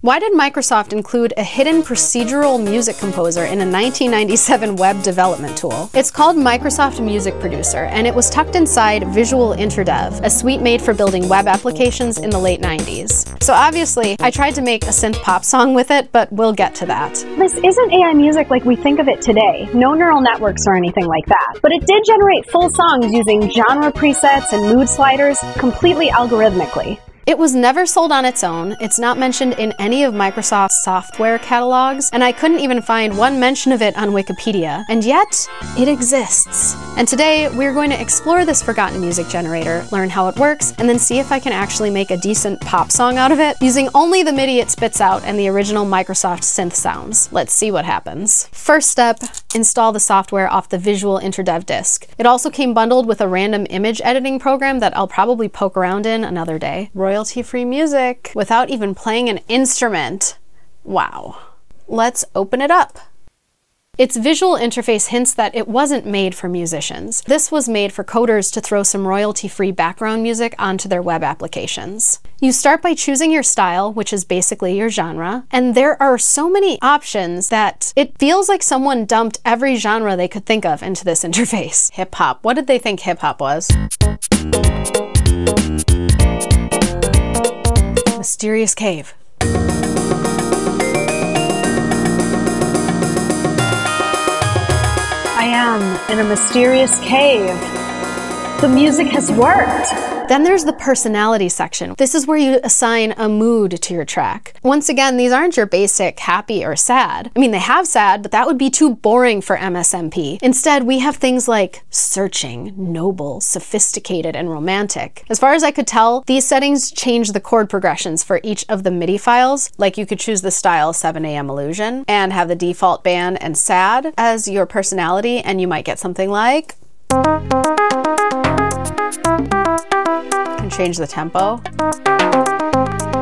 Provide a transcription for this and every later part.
Why did Microsoft include a hidden procedural music composer in a 1997 web development tool? It's called Microsoft Music Producer, and it was tucked inside Visual InterDev, a suite made for building web applications in the late 90s. So obviously, I tried to make a synth pop song with it, but we'll get to that. This isn't AI music like we think of it today, no neural networks or anything like that, but it did generate full songs using genre presets and mood sliders completely algorithmically. It was never sold on its own, it's not mentioned in any of Microsoft's software catalogs, and I couldn't even find one mention of it on Wikipedia, and yet, it exists. And today, we're going to explore this forgotten music generator, learn how it works, and then see if I can actually make a decent pop song out of it, using only the MIDI it spits out and the original Microsoft synth sounds. Let's see what happens. First step, install the software off the Visual InterDev disk. It also came bundled with a random image editing program that I'll probably poke around in another day. Royalty-free music without even playing an instrument. Wow. Let's open it up. Its visual interface hints that it wasn't made for musicians. This was made for coders to throw some royalty-free background music onto their web applications. You start by choosing your style, which is basically your genre, and there are so many options that it feels like someone dumped every genre they could think of into this interface. Hip-hop. What did they think hip-hop was? Mysterious cave. I am in a mysterious cave. The music has worked. Then there's the personality section. This is where you assign a mood to your track. Once again, these aren't your basic happy or sad. I mean, they have sad, but that would be too boring for MSMP. Instead, we have things like searching, noble, sophisticated, and romantic. As far as I could tell, these settings change the chord progressions for each of the MIDI files. Like you could choose the style 7 AM illusion and have the default band and sad as your personality, and you might get something like... Can change the tempo.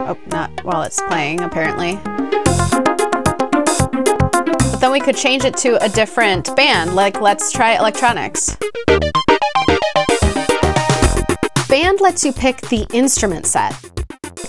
Oh, not while it's playing, apparently. But then we could change it to a different band, like let's try electronics. Band lets you pick the instrument set.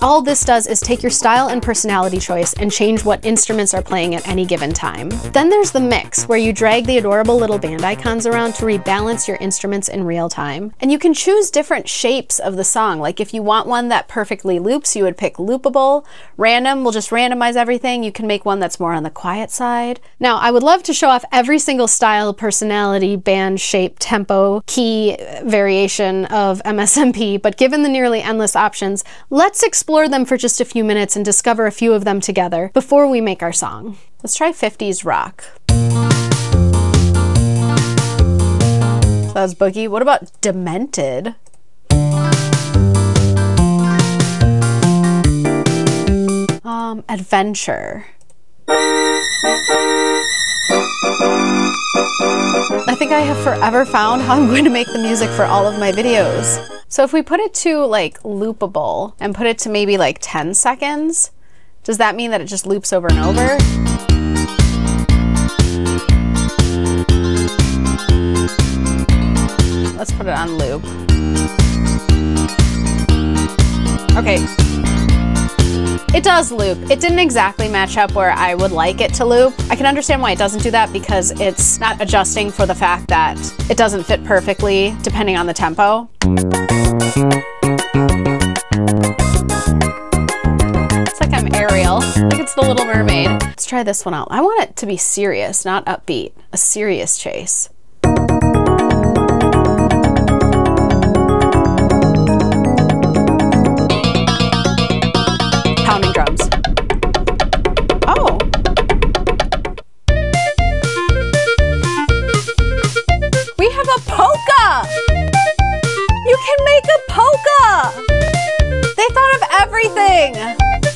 All this does is take your style and personality choice and change what instruments are playing at any given time. Then there's the mix, where you drag the adorable little band icons around to rebalance your instruments in real time. And you can choose different shapes of the song. Like if you want one that perfectly loops, you would pick loopable. Random will just randomize everything. You can make one that's more on the quiet side. Now, I would love to show off every single style, personality, band, shape, tempo, key variation of MSMP, but given the nearly endless options, let's explore them for just a few minutes and discover a few of them together before we make our song. Let's try 50s rock. So that was boogie. What about demented? Adventure. I think I have forever found how I'm going to make the music for all of my videos. So if we put it to like loopable and put it to maybe like 10 seconds, does that mean that it just loops over and over? Let's put it on loop. Okay. It does loop. It didn't exactly match up where I would like it to loop. I can understand why it doesn't do that because it's not adjusting for the fact that it doesn't fit perfectly depending on the tempo. It's like I'm Ariel. Like it's the Little Mermaid. Let's try this one out. I want it to be serious, not upbeat. A serious chase. Pounding drums. Oh. We have a polka! You can make a polka! They thought of everything!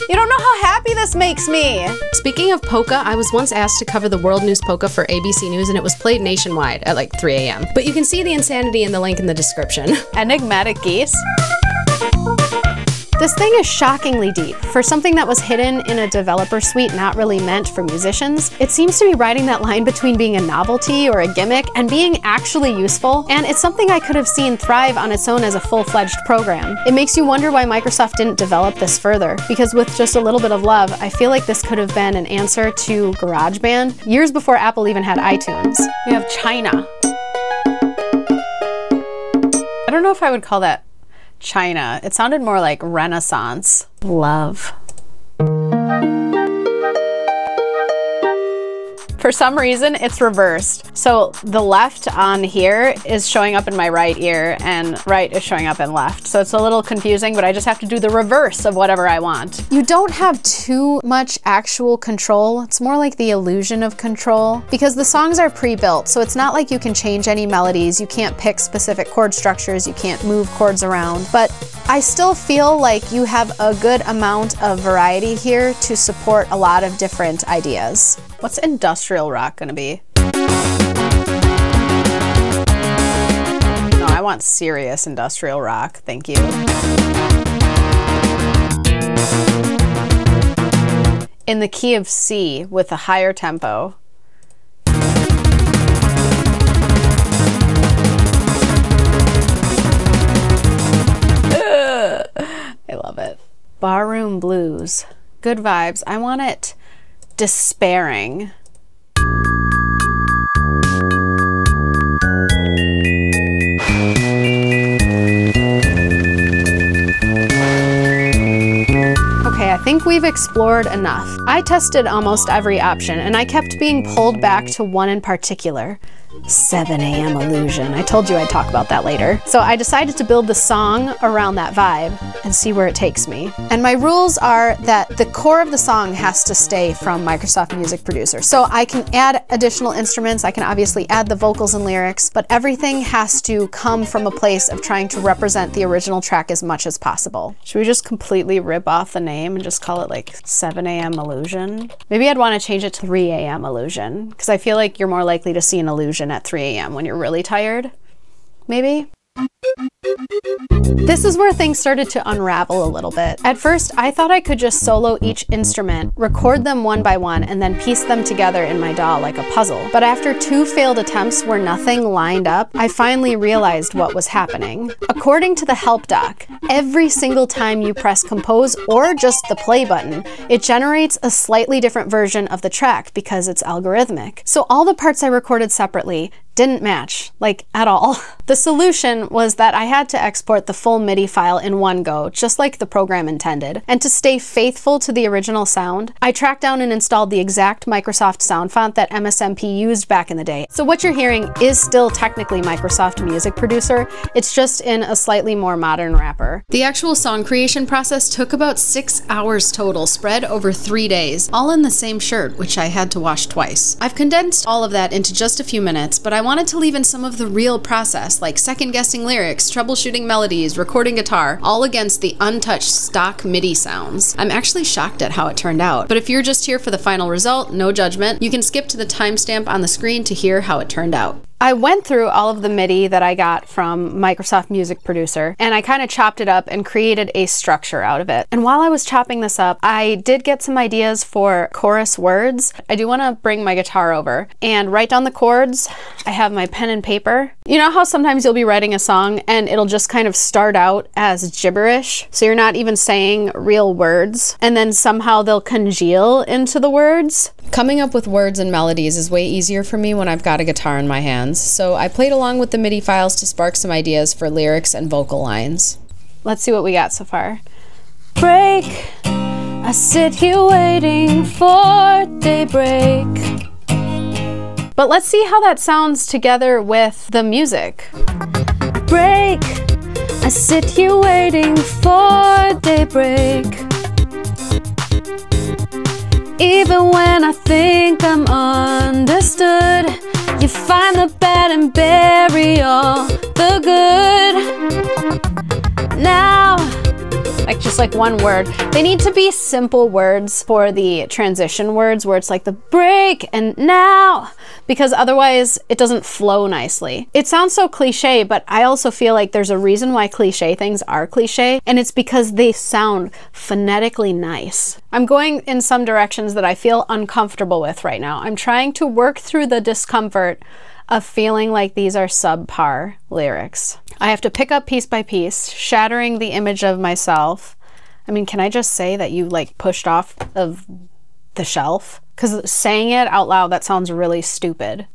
You don't know how happy this makes me! Speaking of polka, I was once asked to cover the World News Polka for ABC News and it was played nationwide at like 3 AM. But you can see the insanity in the link in the description. Enigmatic geese? This thing is shockingly deep. For something that was hidden in a developer suite not really meant for musicians, it seems to be riding that line between being a novelty or a gimmick and being actually useful, and it's something I could have seen thrive on its own as a full-fledged program. It makes you wonder why Microsoft didn't develop this further, because with just a little bit of love, I feel like this could have been an answer to GarageBand years before Apple even had iTunes. We have China. I don't know if I would call that China. It sounded more like Renaissance. Love. For some reason, it's reversed. So the left on here is showing up in my right ear and right is showing up in left. So it's a little confusing, but I just have to do the reverse of whatever I want. You don't have too much actual control. It's more like the illusion of control because the songs are pre-built. So it's not like you can change any melodies. You can't pick specific chord structures. You can't move chords around. But I still feel like you have a good amount of variety here to support a lot of different ideas. What's industrial rock gonna be? No, I want serious industrial rock, thank you. In the key of C with a higher tempo. I love it. Barroom blues. Good vibes. I want it despairing. Okay, I think we've explored enough. I tested almost every option and I kept being pulled back to one in particular. 7 a.m. illusion. I told you I'd talk about that later. So I decided to build the song around that vibe and see where it takes me. And my rules are that the core of the song has to stay from Microsoft Music Producer. So I can add additional instruments, I can obviously add the vocals and lyrics, but everything has to come from a place of trying to represent the original track as much as possible. Should we just completely rip off the name and just call it like 7 a.m. illusion? Maybe I'd want to change it to 3 a.m. illusion, because I feel like you're more likely to see an illusion at 3 a.m. when you're really tired, maybe? This is where things started to unravel a little bit. At first, I thought I could just solo each instrument, record them one by one, and then piece them together in my DAW like a puzzle. But after 2 failed attempts where nothing lined up, I finally realized what was happening. According to the help doc, every single time you press compose or just the play button, it generates a slightly different version of the track because it's algorithmic. So all the parts I recorded separately didn't match, like at all. The solution was that I had to export the full MIDI file in one go, just like the program intended. And to stay faithful to the original sound, I tracked down and installed the exact Microsoft sound font that MSMP used back in the day. So what you're hearing is still technically Microsoft Music Producer, it's just in a slightly more modern wrapper. The actual song creation process took about 6 hours total, spread over 3 days, all in the same shirt, which I had to wash twice. I've condensed all of that into just a few minutes, but I wanted to leave in some of the real process, like second-guessing lyrics, troubleshooting melodies, recording guitar, all against the untouched stock MIDI sounds. I'm actually shocked at how it turned out, but if you're just here for the final result, no judgment, you can skip to the timestamp on the screen to hear how it turned out. I went through all of the MIDI that I got from Microsoft Music Producer, and I kind of chopped it up and created a structure out of it. And while I was chopping this up, I did get some ideas for chorus words. I do want to bring my guitar over and write down the chords. I have my pen and paper. You know how sometimes you'll be writing a song and it'll just kind of start out as gibberish, so you're not even saying real words, and then somehow they'll congeal into the words? Coming up with words and melodies is way easier for me when I've got a guitar in my hands, so I played along with the MIDI files to spark some ideas for lyrics and vocal lines. Let's see what we got so far. Break, I sit here waiting for daybreak. But let's see how that sounds together with the music. Break, I sit here waiting for daybreak. Even when I think I'm understood, you find the bad and bury all the good. Now like just like one word. They need to be simple words for the transition words where it's like the break and now, because otherwise it doesn't flow nicely. It sounds so cliche, but I also feel like there's a reason why cliche things are cliche, and it's because they sound phonetically nice. I'm going in some directions that I feel uncomfortable with right now. I'm trying to work through the discomfort of feeling like these are subpar lyrics. I have to pick up piece by piece, shattering the image of myself. I mean, can I just say that you like pushed off of the shelf? Because saying it out loud, that sounds really stupid.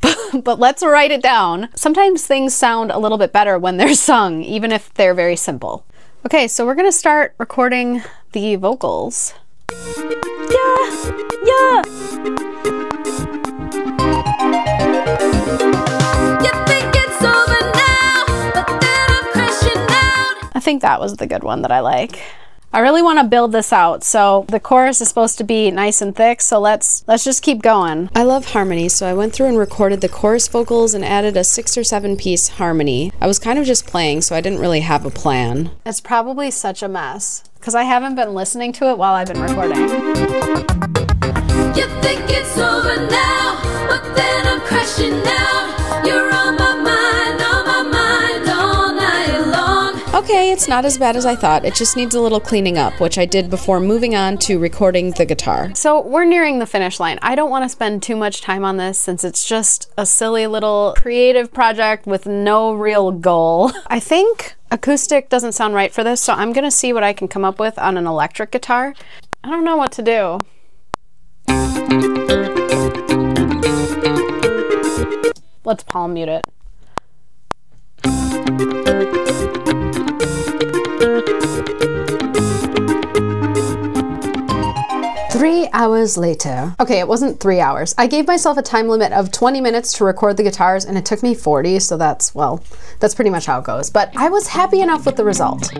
But let's write it down. Sometimes things sound a little bit better when they're sung, even if they're very simple. Okay, so we're gonna start recording the vocals. Yeah, yeah. I think that was the good one that I like. I really want to build this out, so the chorus is supposed to be nice and thick, so let's just keep going. I love harmony, so I went through and recorded the chorus vocals and added a 6 or 7 piece harmony. I was kind of just playing, so I didn't really have a plan. It's probably such a mess, because I haven't been listening to it while I've been recording. You think it's over now, but then I'm crashing out. You're on my mind all night long. Okay, it's not as bad as I thought. It just needs a little cleaning up, which I did before moving on to recording the guitar. So we're nearing the finish line. I don't want to spend too much time on this since it's just a silly little creative project with no real goal. I think acoustic doesn't sound right for this, so I'm gonna see what I can come up with on an electric guitar. I don't know what to do. Let's palm mute it. 3 hours later. Okay, it wasn't 3 hours. I gave myself a time limit of 20 minutes to record the guitars and it took me 40, so that's, well, that's pretty much how it goes. But I was happy enough with the result.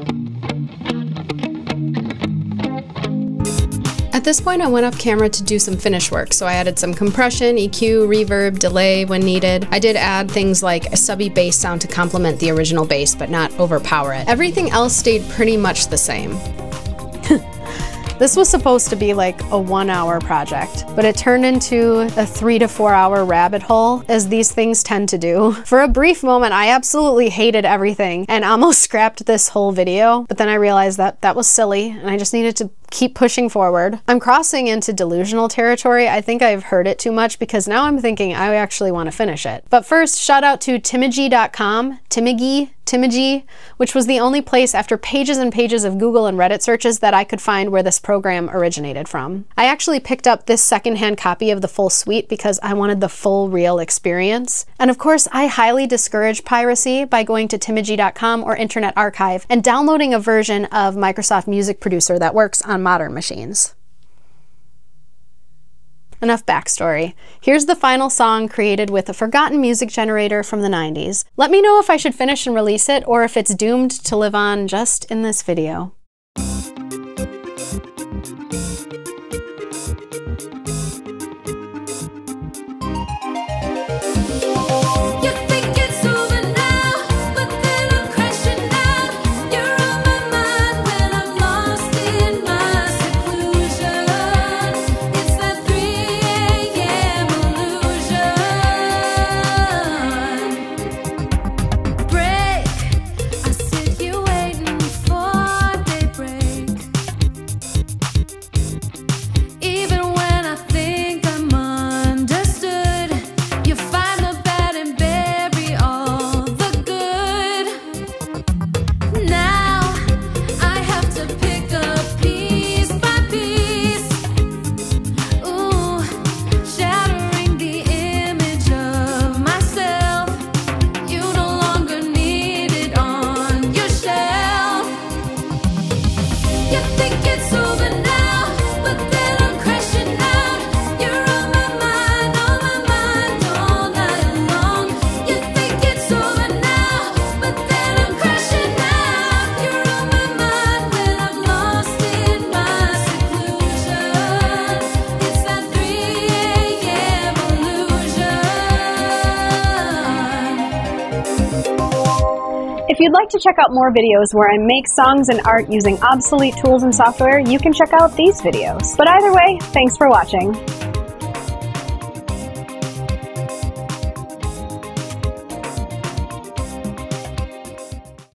At this point, I went off camera to do some finish work, so I added some compression, EQ, reverb, delay when needed. I did add things like a subby bass sound to complement the original bass, but not overpower it. Everything else stayed pretty much the same. This was supposed to be like a 1 hour project, but it turned into a 3 to 4 hour rabbit hole, as these things tend to do. For a brief moment, I absolutely hated everything and almost scrapped this whole video, but then I realized that that was silly and I just needed to keep pushing forward. I'm crossing into delusional territory. I think I've heard it too much because now I'm thinking I actually want to finish it. But first, shout out to Timigi.com, Timigi, which was the only place after pages and pages of Google and Reddit searches that I could find where this program originated from. I actually picked up this secondhand copy of the full suite because I wanted the full real experience. And of course, I highly discourage piracy by going to Timigi.com or Internet Archive and downloading a version of Microsoft Music Producer that works on modern machines. Enough backstory. Here's the final song created with a forgotten music generator from the 90s. Let me know if I should finish and release it or if it's doomed to live on just in this video. Even when I think If you'd like to check out more videos where I make songs and art using obsolete tools and software, you can check out these videos. But either way, thanks for watching.